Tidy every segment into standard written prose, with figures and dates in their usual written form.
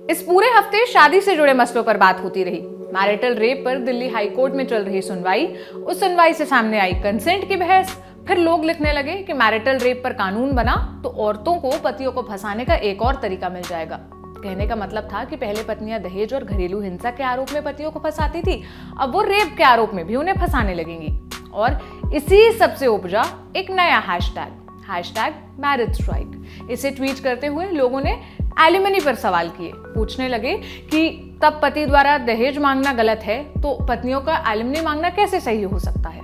इस पूरे हफ्ते शादी से जुड़े मसलों पर बात होती रही। मैरिटल रेप पर दिल्ली हाई कोर्ट में चल रही सुनवाई, उस सुनवाई से सामने आई कंसेंट की बहस। फिर लोग लिखने लगे कि मैरिटल रेप पर कानून बना तो औरतों को पतियों को फंसाने का एक और तरीका मिल जाएगा। कहने का मतलब था कि पहले पत्नियां दहेज और घरेलू हिंसा के आरोप में पतियों को फंसाती थी, अब वो रेप के आरोप में भी उन्हें फंसाने लगेंगी। और इसी सबसे उपजा एक नया हैशटैग मैरिज स्ट्राइक। इसे ट्वीट करते हुए लोगों ने एलिमनी पर सवाल किए, पूछने लगे कि तब पति द्वारा दहेज मांगना गलत है तो पत्नियों का एलिमनी मांगना कैसे सही हो सकता है।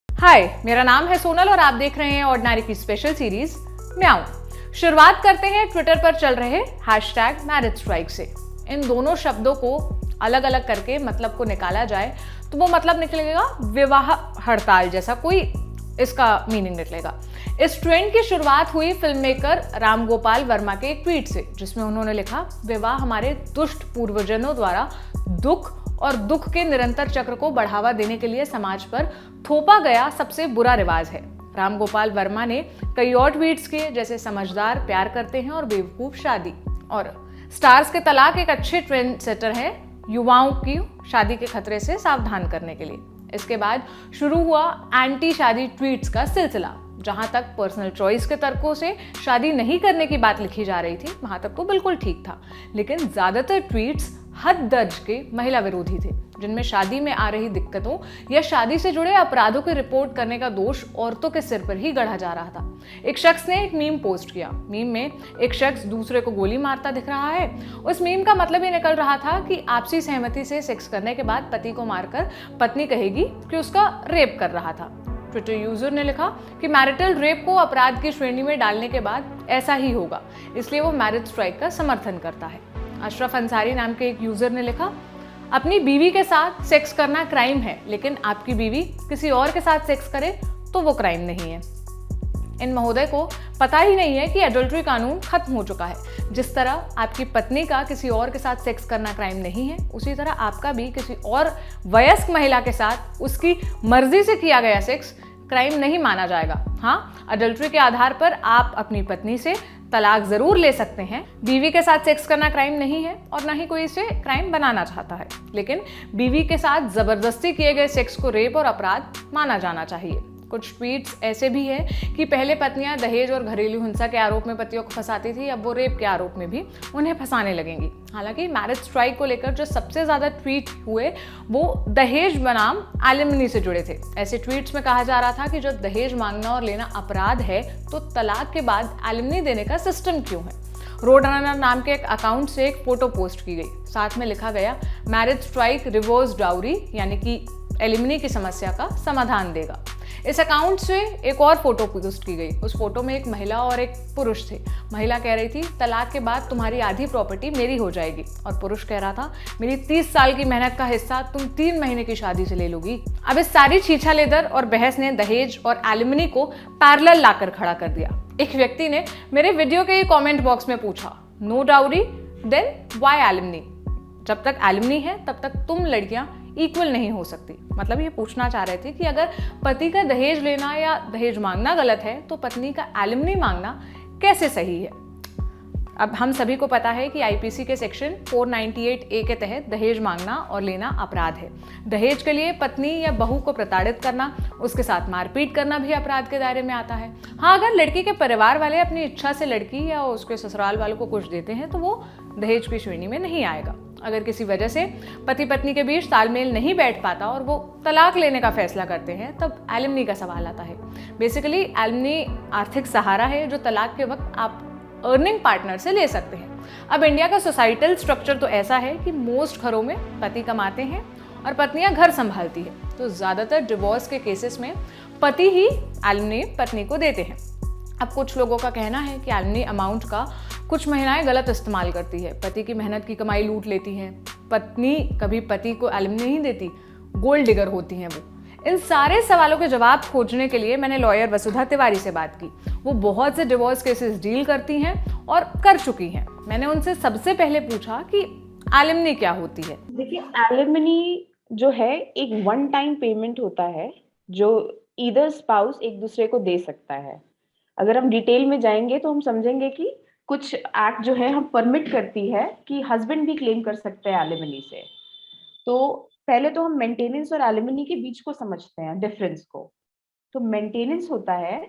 हाय, मेरा नाम है सोनल और आप देख रहे हैं ऑर्डिनरी की स्पेशल सीरीज म्याऊं। शुरुआत करते हैं ट्विटर पर चल रहे हैशटैग मैरिज स्ट्राइक से। इन दोनों शब्दों को अलग अलग करके मतलब को निकाला जाए तो वो मतलब निकलेगा विवाह हड़ताल जैसा कोई इसका मीनिंग निकलेगा। इस ट्रेंड की शुरुआत हुई फिल्म मेकर राम गोपाल वर्मा के एक ट्वीट से, जिसमें उन्होंने लिखा, विवाह हमारे दुष्ट पूर्वजों द्वारा दुख और दुख के निरंतर चक्र को बढ़ावा देने के लिए समाज पर थोपा गया सबसे बुरा रिवाज है। राम गोपाल वर्मा ने कई और ट्वीट्स किए, जैसे समझदार प्यार करते हैं और बेवकूफ शादी, और स्टार्स के तलाक एक अच्छे ट्रेंड सेटर है युवाओं की शादी के खतरे से सावधान करने के लिए। इसके बाद शुरू हुआ एंटी शादी ट्वीट्स का सिलसिला। जहां तक पर्सनल चॉइस के तर्कों से शादी नहीं करने की बात लिखी जा रही थी, वहां तक तो बिल्कुल ठीक था, लेकिन ज्यादातर ट्वीट्स हद दर्ज के महिला विरोधी थे, जिनमें शादी में आ रही दिक्कतों या शादी से जुड़े अपराधों की रिपोर्ट करने का दोष औरतों के सिर पर ही गढ़ा जा रहा था। एक शख्स ने एक मीम पोस्ट किया। मीम में एक शख्स दूसरे को गोली मारता दिख रहा है। उस मीम का मतलब ये निकल रहा था कि आपसी सहमति से सेक्स करने के बाद पति को मारकर पत्नी कहेगी कि उसका रेप कर रहा था। ट्विटर यूजर ने लिखा कि मैरिटल रेप को अपराध की श्रेणी में डालने के बाद ऐसा ही होगा, इसलिए वो मैरिज स्ट्राइक का समर्थन करता है। अशरफ अंसारी नाम के एक यूजर ने लिखा, अपनी बीवी के साथ सेक्स करना क्राइम है, लेकिन आपकी बीवी किसी और के साथ सेक्स करे तो वो क्राइम नहीं है। इन महोदय को पता ही नहीं है कि एडल्ट्री कानून खत्म हो चुका है। जिस तरह आपकी पत्नी का किसी और के साथ सेक्स करना क्राइम नहीं है, उसी तरह आपका भी किसी और वयस्क महिला के साथ उसकी मर्जी से किया गया सेक्स क्राइम नहीं माना जाएगा। हाँ, एडल्ट्री के आधार पर आप अपनी पत्नी से तलाक जरूर ले सकते हैं। बीवी के साथ सेक्स करना क्राइम नहीं है और ना ही कोई इसे क्राइम बनाना चाहता है, लेकिन बीवी के साथ जबरदस्ती किए गए सेक्स को रेप और अपराध माना जाना चाहिए। कुछ ट्वीट्स ऐसे भी हैं कि पहले पत्नियां दहेज और घरेलू हिंसा के आरोप में पतियों को फंसाती थी, अब वो रेप के आरोप में भी उन्हें फंसाने लगेंगी। हालांकि मैरिज स्ट्राइक को लेकर जो सबसे ज्यादा ट्वीट हुए वो दहेज बनाम एलिमनी से जुड़े थे। ऐसे ट्वीट्स में कहा जा रहा था कि जो दहेज मांगना और लेना अपराध है तो तलाक के बाद एलिमनी देने का सिस्टम क्यों है। रोड रनर नाम के एक अकाउंट से एक फोटो पोस्ट की गई, साथ में लिखा गया, मैरिज स्ट्राइक रिवर्स डाउरी यानी कि एलिमनी की समस्या का समाधान देगा। इस अकाउंट से एक और फोटो पोस्ट की गई। उस फोटो में एक महिला और एक पुरुष थे। महिला कह रही थी, तलाक के बाद तुम्हारी आधी प्रॉपर्टी मेरी हो जाएगी, और पुरुष कह रहा था, मेरी 30 साल की मेहनत का हिस्सा तुम 3 महीने की शादी से ले लोगी। अब इस सारी छीछा लेदर और बहस ने दहेज और एलिमनी को पैरेलल लाकर खड़ा कर दिया। एक व्यक्ति ने मेरे वीडियो के कमेंट बॉक्स में पूछा, no dowry then why alimony? जब तक एलिमनी है तब तक तुम लड़कियां इक्वल नहीं हो सकती। मतलब ये पूछना चाह रहे थे कि अगर पति का दहेज लेना या दहेज मांगना गलत है तो पत्नी का एलिमनी मांगना कैसे सही है। अब हम सभी को पता है कि आईपीसी के सेक्शन 498A के तहत दहेज मांगना और लेना अपराध है। दहेज के लिए पत्नी या बहू को प्रताड़ित करना, उसके साथ मारपीट करना भी अपराध के दायरे में आता है। हाँ, अगर लड़की के परिवार वाले अपनी इच्छा से लड़की या उसके ससुराल वालों को कुछ देते हैं तो वो दहेज की श्रेणी में नहीं आएगा। अगर किसी वजह से पति पत्नी के बीच तालमेल नहीं बैठ पाता और वो तलाक लेने का फैसला करते हैं, तब एलिमनी का सवाल आता है। बेसिकली एलिमनी आर्थिक सहारा है जो तलाक के वक्त आप अर्निंग पार्टनर से ले सकते हैं। अब इंडिया का सोसाइटल स्ट्रक्चर तो ऐसा है कि मोस्ट घरों में पति कमाते हैं और पत्नियां घर संभालती है, तो ज्यादातर डिवोर्स के केसेस में पति ही एलिमनी पत्नी को देते हैं। अब कुछ लोगों का कहना है कि एलिमनी अमाउंट का कुछ महिलाएं गलत इस्तेमाल करती है, पति की मेहनत की कमाई लूट लेती हैं। पत्नी कभी पति को एलिमनी नहीं देती, गोल्ड डिगर होती हैं वो। इन सारे सवालों के जवाब खोजने के लिए मैंने लॉयर वसुधा तिवारी से बात की। वो बहुत से डिवोर्स केसेस डील करती हैं और कर चुकी हैं। मैंने उनसे सबसे पहले पूछा कि एलिमनी क्या होती है। देखिए, एलिमनी जो है एक वन टाइम पेमेंट होता है जो ईदर स्पाउस एक दूसरे को दे सकता है। अगर हम डिटेल में जाएँगे तो हम समझेंगे कि कुछ एक्ट जो है हम परमिट करती है कि हस्बैंड भी क्लेम कर सकते हैं एलिमनी से। तो पहले तो हम मेंटेनेंस और एलिमनी के बीच को समझते हैं डिफरेंस को। तो मेंटेनेंस होता है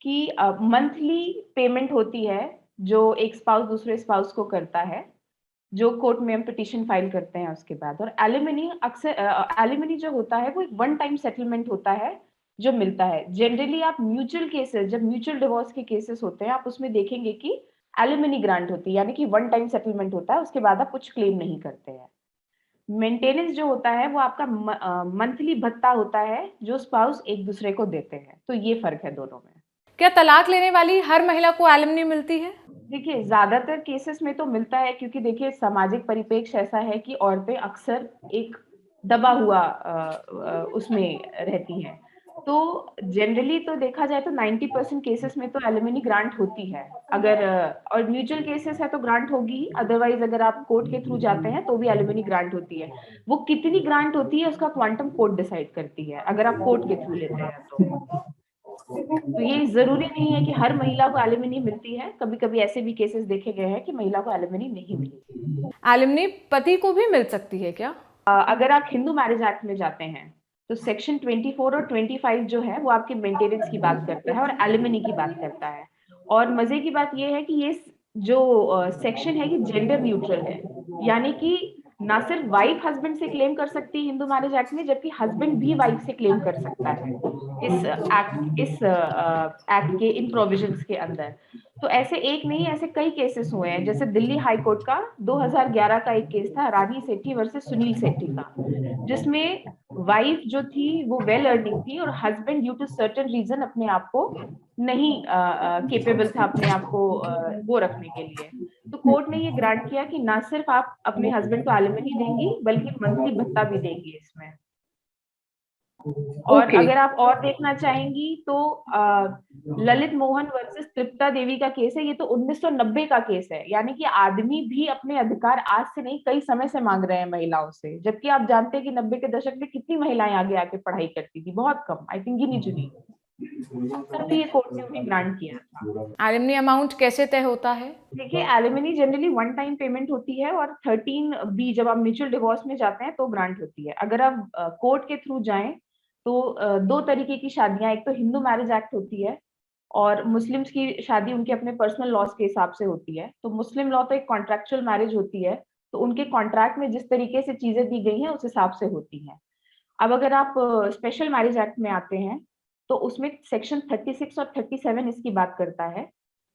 कि मंथली पेमेंट होती है जो एक स्पाउस दूसरे स्पाउस को करता है, जो कोर्ट में हम पिटीशन फाइल करते हैं उसके बाद। और एलिमनी अक्सर एलिमनी जो होता है वो एक वन टाइम सेटलमेंट होता है जो मिलता है। जनरली आप म्यूचुअल केसेस, जब म्यूचुअल डिवोर्स के केसेस होते हैं, आप उसमें देखेंगे कि एलिमनी ग्रांट होती है, यानी कि वन टाइम सेटलमेंट होता है, उसके बाद आप कुछ क्लेम नहीं करते हैं। मेंटेनेंस जो होता है वो आपका मंथली भत्ता होता है जो स्पाउस एक दूसरे को देते हैं। तो ये फर्क है दोनों में। क्या तलाक लेने वाली हर महिला को एलिमनी मिलती है? देखिए, ज़्यादातर केसेस में तो मिलता है, क्योंकि देखिए सामाजिक परिप्रेक्ष्य ऐसा है कि औरतें अक्सर एक दबा हुआ उसमें रहती हैं। तो जनरली तो देखा जाए तो 90% केसेस में तो एलिमनी ग्रांट होती है। अगर और म्यूचुअल केसेस है तो ग्रांट होगी ही, अदरवाइज़ अगर आप कोर्ट के थ्रू जाते हैं तो भी एलिमनी ग्रांट होती है। वो कितनी ग्रांट होती है उसका क्वांटम कोर्ट डिसाइड करती है, अगर आप कोर्ट के थ्रू लेते हैं तो। तो ये ज़रूरी नहीं है कि हर महिला को एलिमनी मिलती है, कभी-कभी ऐसे भी केसेस देखे गए हैं कि महिला को एलिमनी नहीं मिली। एलिमनी पति को भी मिल सकती है क्या? अगर आप हिंदू मैरिज एक्ट में जाते हैं, तो सेक्शन 24 और 25 जो है वो आपके मेंटेनेंस की बात करता है और एलिमनी की बात करता है। और मज़े की बात ये है कि ये जो सेक्शन है ये जेंडर न्यूट्रल है, यानी कि ना सिर्फ वाइफ हस्बैंड से क्लेम कर सकती है हिंदू मैरिज एक्ट में, जबकि हस्बैंड भी वाइफ से क्लेम कर सकता है इस एक्ट के इन प्रोविजंस के अंदर। तो ऐसे एक नहीं, ऐसे कई केसेस हुए हैं। जैसे दिल्ली हाई कोर्ट का 2011 का एक केस था, रानी सेठी वर्सेस सुनील सेठी का, जिसमें वाइफ जो थी वो वेल अर्निंग थी और husband due to certain reason अपने आप को नहीं केपेबल था अपने आप को वो रखने के लिए। तो कोर्ट ने ये ग्रांट किया कि ना सिर्फ आप अपने हस्बैंड को एलिमनी देंगी, बल्कि मंथली भत्ता भी देंगी इसमें। और ओके। अगर आप और देखना चाहेंगी तो ललित मोहन वर्सेस तृप्ता देवी का केस है। ये तो 1990 का केस है, यानी कि आदमी भी अपने अधिकार आज से नहीं कई समय से मांग रहे हैं महिलाओं से, जबकि आप जानते हैं कि 90 के दशक में कितनी महिलाएं आगे आके पढ़ाई करती थी, बहुत कम, आई थिंक गिनी चुनी। तब भी ये कोर्ट ने उन्हें ग्रांट किया था। एलिमनी अमाउंट कैसे तय होता है? देखिए, alimony generally one time payment होती है और 13 बी जब आप म्यूचुअल डिवोर्स में जाते हैं तो ग्रांट होती है। अगर आप कोर्ट के थ्रू जाएं तो दो तरीके की शादियां, एक तो हिंदू मैरिज एक्ट होती है और मुस्लिम्स की शादी उनके अपने पर्सनल लॉज के हिसाब से होती है। तो मुस्लिम लॉ तो एक कॉन्ट्रेक्चुअल मैरिज होती है, तो उनके कॉन्ट्रैक्ट में जिस तरीके से चीजें दी गई हैं उस हिसाब से होती हैं। अब अगर आप स्पेशल मैरिज एक्ट में आते हैं तो उसमें सेक्शन 36 और 37 इसकी बात करता है।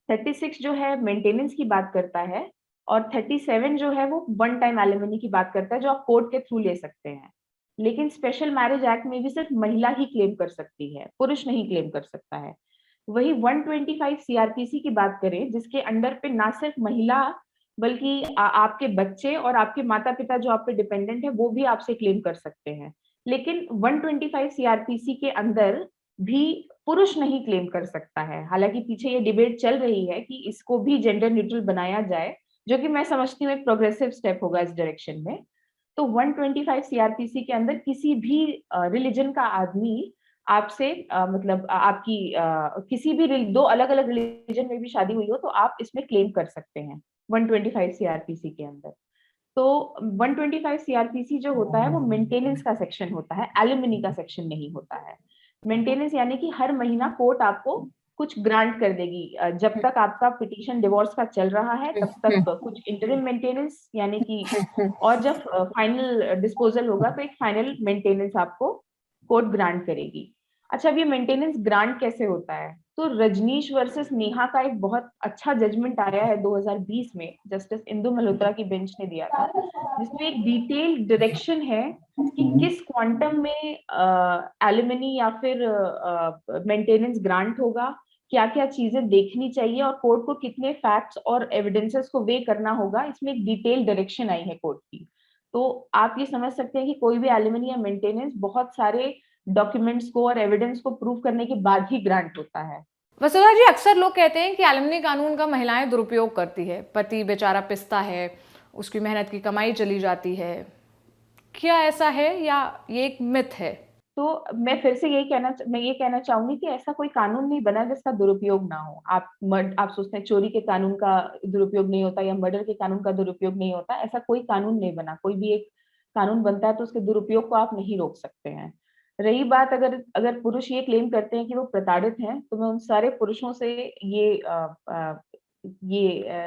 36 जो है मेंटेनेंस की बात करता है और 37 जो है वो वन टाइम एलिमनी की बात करता है, जो आप कोर्ट के थ्रू ले सकते हैं। लेकिन स्पेशल मैरिज एक्ट में भी सिर्फ महिला ही क्लेम कर सकती है, पुरुष नहीं क्लेम कर सकता है। वही 125 सीआरपीसी की बात करें, जिसके अंडर पे ना सिर्फ महिला बल्कि आपके बच्चे और आपके माता पिता जो आप पे डिपेंडेंट है वो भी आपसे क्लेम कर सकते हैं। लेकिन 125 सीआरपीसी के अंदर भी पुरुष नहीं क्लेम कर सकता है। हालांकि पीछे ये डिबेट चल रही है कि इसको भी जेंडर न्यूट्रल बनाया जाए, जो कि मैं समझती हूँ एक प्रोग्रेसिव स्टेप होगा इस डायरेक्शन में। तो 125 सीआरपीसी के अंदर किसी भी रिलीजन का आदमी आपसे मतलब आपकी किसी भी दो अलग अलग रिलीजन में भी शादी हुई हो तो आप इसमें क्लेम कर सकते हैं 125 सीआरपीसी के अंदर। तो 125 सीआरपीसी जो होता है वो मेंटेनेंस का सेक्शन होता है, एलिमनी का सेक्शन नहीं होता है। मेंटेनेंस यानी कि हर महीना कोर्ट आपको कुछ ग्रांट कर देगी। जब तक आपका पिटीशन डिवोर्स का चल रहा है तब तक कुछ इंटरिम मेंटेनेंस, यानी कि और जब फाइनल डिस्पोजल होगा तो एक फाइनल मेंटेनेंस आपको कोर्ट ग्रांट करेगी। अच्छा, अब ये मेंटेनेंस ग्रांट कैसे होता है? तो रजनीश वर्सेस नेहा का एक बहुत अच्छा जजमेंट आया है 2020 में, जस्टिस इंदु मल्होत्रा की बेंच ने दिया था, जिसमें एक डिटेल डायरेक्शन है कि किस क्वांटम में एलिमनी या फिर मेंटेनेंस ग्रांट होगा, क्या क्या चीजें देखनी चाहिए और कोर्ट को कितने फैक्ट्स और एविडेंसेस को वे करना होगा। इसमें एक डिटेल डायरेक्शन आई है कोर्ट की। तो आप ये समझ सकते हैं कि कोई भी एलिमनी या मेंटेनेंस बहुत सारे डॉक्यूमेंट्स को और एविडेंस को प्रूव करने के बाद ही ग्रांट होता है। वसुधा जी, अक्सर लोग कहते हैं कि एलिमनी कानून का महिलाएं दुरुपयोग करती है, पति बेचारा पिसता है, उसकी मेहनत की कमाई चली जाती है। क्या ऐसा है या ये एक मिथ है? तो मैं ये कहना चाहूंगी कि ऐसा कोई कानून नहीं बना जिसका दुरुपयोग ना हो। आप सोचते हैं चोरी के कानून का दुरुपयोग नहीं होता या मर्डर के कानून का दुरुपयोग नहीं होता, ऐसा कोई कानून नहीं बना। कोई भी एक कानून बनता है तो उसके दुरुपयोग को आप नहीं रोक सकते हैं। रही बात, अगर अगर पुरुष ये क्लेम करते हैं कि वो प्रताड़ित हैं, तो मैं उन सारे पुरुषों से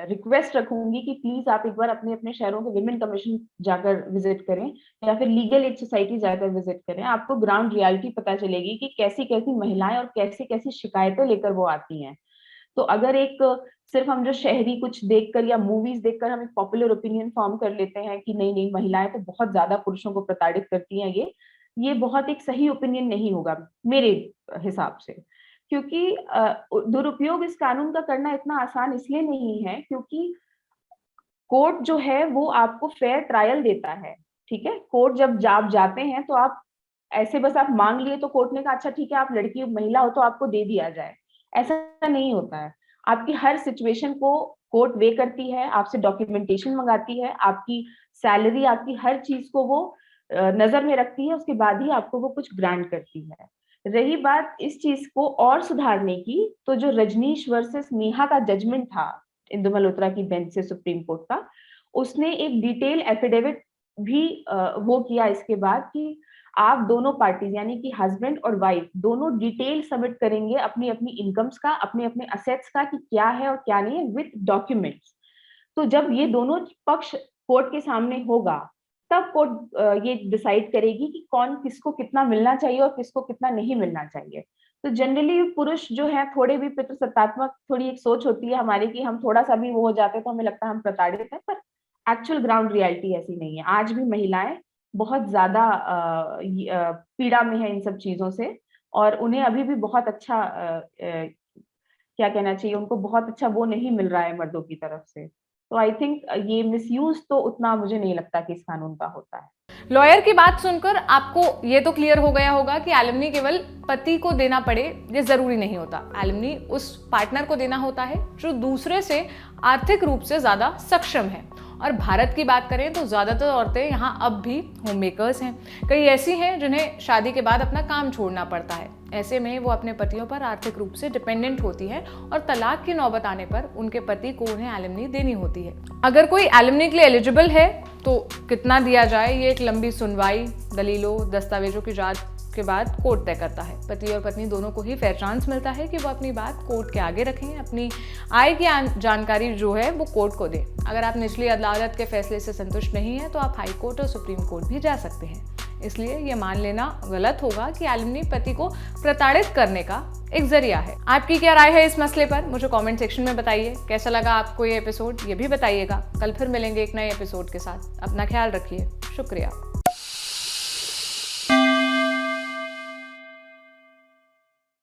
रिक्वेस्ट रखूंगी कि प्लीज आप एक बार अपने अपने शहरों के विमेन कमीशन जाकर विजिट करें या फिर लीगल एड सोसाइटी जाकर विजिट करें। आपको ग्राउंड रियलिटी पता चलेगी कि कैसी कैसी महिलाएं और कैसी कैसी शिकायतें लेकर वो आती हैं। तो अगर सिर्फ हम जो शहरी कुछ देखकर या मूवीज देखकर हम एक पॉपुलर ओपिनियन फॉर्म कर लेते हैं कि नहीं नहीं महिलाएं तो बहुत ज्यादा पुरुषों को प्रताड़ित करती हैं, ये बहुत एक सही ओपिनियन नहीं होगा मेरे हिसाब से। क्योंकि दुरुपयोग इस कानून का करना इतना आसान इसलिए नहीं है क्योंकि कोर्ट जो है वो आपको फेयर ट्रायल देता है। ठीक है, कोर्ट जब आप जाते हैं तो आप ऐसे बस आप मांग लिए तो कोर्ट ने कहा अच्छा ठीक है आप लड़की महिला हो तो आपको दे दिया जाए, ऐसा नहीं होता है। आपकी हर सिचुएशन को कोर्ट वे करती है, आपसे डॉक्यूमेंटेशन मंगाती है, आपकी सैलरी, आपकी हर चीज को वो नजर में रखती है, उसके बाद ही आपको वो कुछ ग्रांट करती है। रही बात इस चीज को और सुधारने की, तो जो रजनीश वर्सेस नेहा का जजमेंट था इंदु मल्होत्रा की बेंच से सुप्रीम कोर्ट का, उसने एक डिटेल एफिडेविट भी वो किया इसके बाद कि आप दोनों पार्टीज यानी कि हस्बैंड और वाइफ दोनों डिटेल सबमिट करेंगे अपनी अपनी इनकम्स का, अपने अपने असेट्स का कि क्या है और क्या नहीं है विद डॉक्यूमेंट्स। तो जब ये दोनों पक्ष कोर्ट के सामने होगा तब कोर्ट ये डिसाइड करेगी कि कौन किसको कितना मिलना चाहिए और किसको कितना नहीं मिलना चाहिए। तो जनरली पुरुष जो है थोड़े भी पितृसत्तात्मक थोड़ी एक सोच होती है हमारी कि हम थोड़ा सा भी वो हो जाते हैं तो हमें लगता है हम प्रताड़ित हैं, पर एक्चुअल ग्राउंड रियलिटी ऐसी नहीं है। आज भी महिलाएं बहुत ज्यादा पीड़ा में है इन सब चीजों से, और उन्हें अभी भी बहुत अच्छा क्या कहना चाहिए, उनको बहुत अच्छा वो नहीं मिल रहा है मर्दों की तरफ से। तो आई थिंक ये मिसयूज तो उतना मुझे नहीं लगता कि इस कानून का होता है। लॉयर की बात सुनकर आपको ये तो क्लियर हो गया होगा कि एलिमनी केवल पति को देना पड़े ये जरूरी नहीं होता। एलिमनी उस पार्टनर को देना होता है जो दूसरे से आर्थिक रूप से ज्यादा सक्षम है। और भारत की बात करें तो ज्यादातर औरतें यहाँ अब भी होम मेकर्स हैं। कई ऐसी हैं जिन्हें शादी के बाद अपना काम छोड़ना पड़ता है। ऐसे में वो अपने पतियों पर आर्थिक रूप से डिपेंडेंट होती है और तलाक की नौबत आने पर उनके पति को उन्हें एलिमनी देनी होती है। अगर कोई एलिमनी के लिए एलिजिबल है तो कितना दिया जाए ये एक लंबी सुनवाई, दलीलों, दस्तावेजों की जांच के बाद कोर्ट तय करता है। पति और पत्नी दोनों को ही फेयर चांस मिलता है कि वो अपनी बात कोर्ट के आगे रखें, अपनी आय की जानकारी जो है वो कोर्ट को दें। अगर आप निचली अदालत के फैसले से संतुष्ट नहीं है तो आप हाई कोर्ट और सुप्रीम कोर्ट भी जा सकते हैं। इसलिए ये मान लेना गलत होगा कि एलिमनी पति को प्रताड़ित करने का एक जरिया है। आपकी क्या राय है इस मसले पर मुझे कमेंट सेक्शन में बताइए। कैसा लगा आपको ये एपिसोड ये भी बताइएगा। कल फिर मिलेंगे एक नए एपिसोड के साथ। अपना ख्याल रखिए। शुक्रिया।